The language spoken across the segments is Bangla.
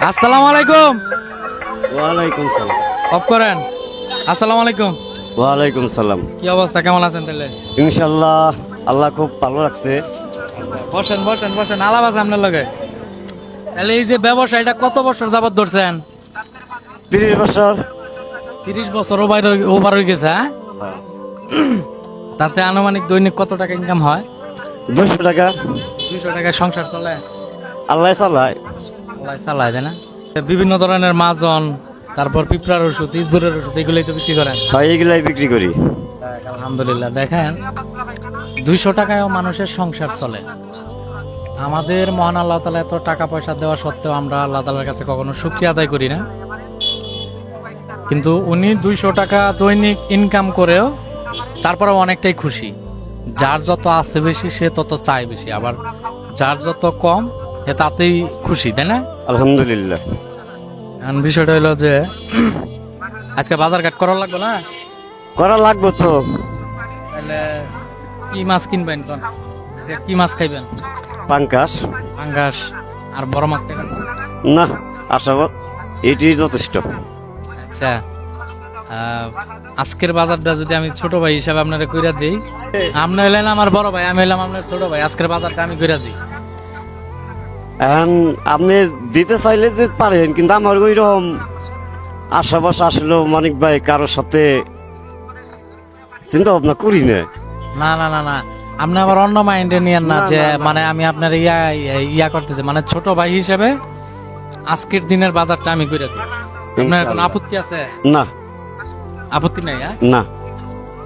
আসসালামু আলাইকুম। ওয়ালাইকুম সালাম। অফ করেন। আসসালামু আলাইকুম। ওয়ালাইকুম সালাম। কি অবস্থা, কেমন আছেন তাহলে? ইনশাল্লাহ আল্লাহ খুব ভালো রাখছে। বসেন বসেন বসেন, আলাপ আছে আপনার লগে। তাহলে এই যে ব্যবসা, এটা কত বছর যাবত ধরছেন? 30 বছর। 30 বছর ওভার হয়ে গেছে, হ্যাঁ? তাতে আনুমানিক দৈনিক কত টাকা ইনকাম হয়? 200 টাকা। 200 টাকায় সংসার চলে? আল্লাহ চালায়। আল্লাহ চালায়, তাই না? বিভিন্ন ধরনের মাজন, তারপর পিঁপড়ার ওষুধ, ইঁদুরের ওষুধ, এগুলোই তো বিক্রি করেন। হয় এগুলাই বিক্রি করি। আলহামদুলিল্লাহ। দেখেন, 200 টাকায়ও মানুষের সংসার চলে। আমাদের মহান আল্লাহ তাআলা এত টাকা পয়সা দেওয়া সত্ত্বেও আমরা আল্লাহ তাআলার কাছে কখনো শুকরিয়া আদায় করি না। কিন্তু উনি 200 টাকা দৈনিক ইনকাম করেও তারপরেও অনেকটাই খুশি। যার যত আছে বেশি সে তত চায় বেশি, আবার যার যত কম এ তাতেই খুশি, তাই না? আলহামদুলিল্লাহ। এখন বিষয়টা হলো যে আজকে বাজার ঘাট করা লাগবে না? করা লাগবে তো। তাহলে কি মাছ কিনবেন কোন? আজকে কি মাছ খাইবেন? পাঙ্কাশ। পাঙ্গাস আর বড় মাছ খাইবেন না? না, আশা কর এটাই যথেষ্ট। আচ্ছা, আজকের বাজারটা যদি আমি ছোট ভাই হিসাবে আপনারা কইরা দিই, আপনি হইলেন আমার বড় ভাই, আমি হইলাম আপনার ছোট ভাই, আজকের বাজারটা আমি কইরা দিই। এখন আপনি দিতে চাইলে দিতে পারেন, কিন্তু আমার ওইরকম আশাবাস আসলে মানিক ভাই কারোর সাথে চিন্তা ভাবনা করি না। না না না না, আপনি আবার অন্য মাইন্ডে নিয়েন না না, যে না, না। মানে আমি আপনার ইয়া করতেছি, মানে ছোট ভাই হিসেবে আজকের দিনের বাজারটা আমি কইরা দিই। আপনার কোনো ইনশাআল্লাহ। আপত্তি আছে? না আপত্তি নাই, হ্যাঁ? না,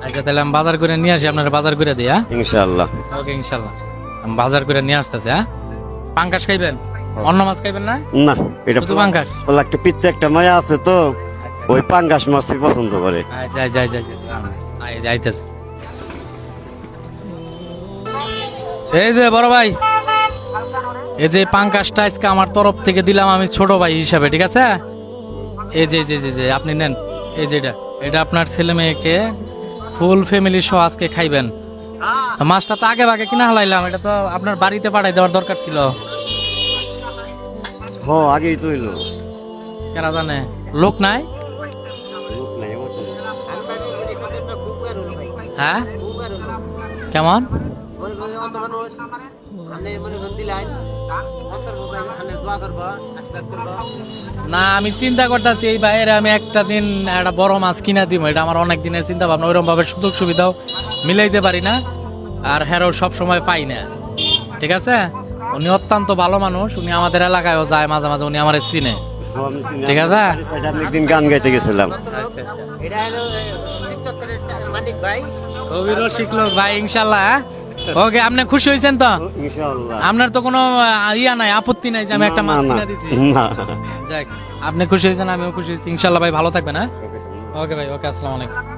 আচ্ছা, তাহলে আমি বাজার করে নিয়ে আসি, আপনার বাজার করে দিই, হ্যাঁ? ইনশাআল্লাহ। ওকে, ইনশাল্লাহ আমি বাজার করে নিয়ে আসতেছি, হ্যাঁ? পাঙ্গাস খাইবেন? অন্য মাছ খাইবেন না? না, এটা শুধু পাঙ্গাস? বলে একটা পিচ্ছে একটা মায়া আছে তো, ওই পাঙ্গাস মাছই পছন্দ করে। যাই যাই যাই যাইতেছে। এই যে বড় ভাই, এই যে পাঙ্গাসটা আজকে আমার তরফ থেকে দিলাম আমি ছোট ভাই হিসাবে, ঠিক আছে? এই যে যে যে যে আপনি নেন, এই যে এটা আপনার ছেলে মেয়েকে ফুল ফ্যামিলি সহ আজকে খাইবেন। মাছটা তো আগে ভাগে কিনা হালাইলাম, এটা তো আপনার বাড়িতে পাঠাই দেওয়ার দরকার ছিল। হ, আগেই তো এলো। কেনা জানে লোক নাই? লোক নাই আমার কোনো। হ্যাঁ, কেমন? না, আমি চিন্তা করতেছি এই বাইরে আমি একটা দিন একটা বড় মাছ কিনা দিব, এটা আমার অনেক দিনের চিন্তা ভাবনা, ওইরকম ভাবে সুযোগ সুবিধাও মিলাইতে পারি না, আর হেরো সব সময় পাই না, ঠিক আছে? উনি অত্যন্ত ভালো মানুষ, উনি আমাদের এলাকায়ও যায় মাঝে মাঝে, উনি আমার চিনে, আমি চিনি, ঠিক আছে? বাড়ির সাইডে আমি একদিন গান গাইতে গেছিলাম। আচ্ছা, এটা হলো টিকটকের মানিক ভাই। কবিরও শিখলো ভাই, ইনশাল্লাহ, হ্যাঁ? ওকে, আপনি খুশি হয়েছেন তো? ইনশাআল্লাহ। আপনার তো কোনো ইয়া নাই, আপত্তি নাই যে আমি একটা না, মাছ না, কিনা দিছি? না। যাক, আপনি খুশি হয়েছেন, আমিও খুশি হয়েছি, ইনশাল্লাহ ভাই ভালো থাকবেন, হ্যাঁ? ওকে ভাই, ওকে, আসসালামু আলাইকুম।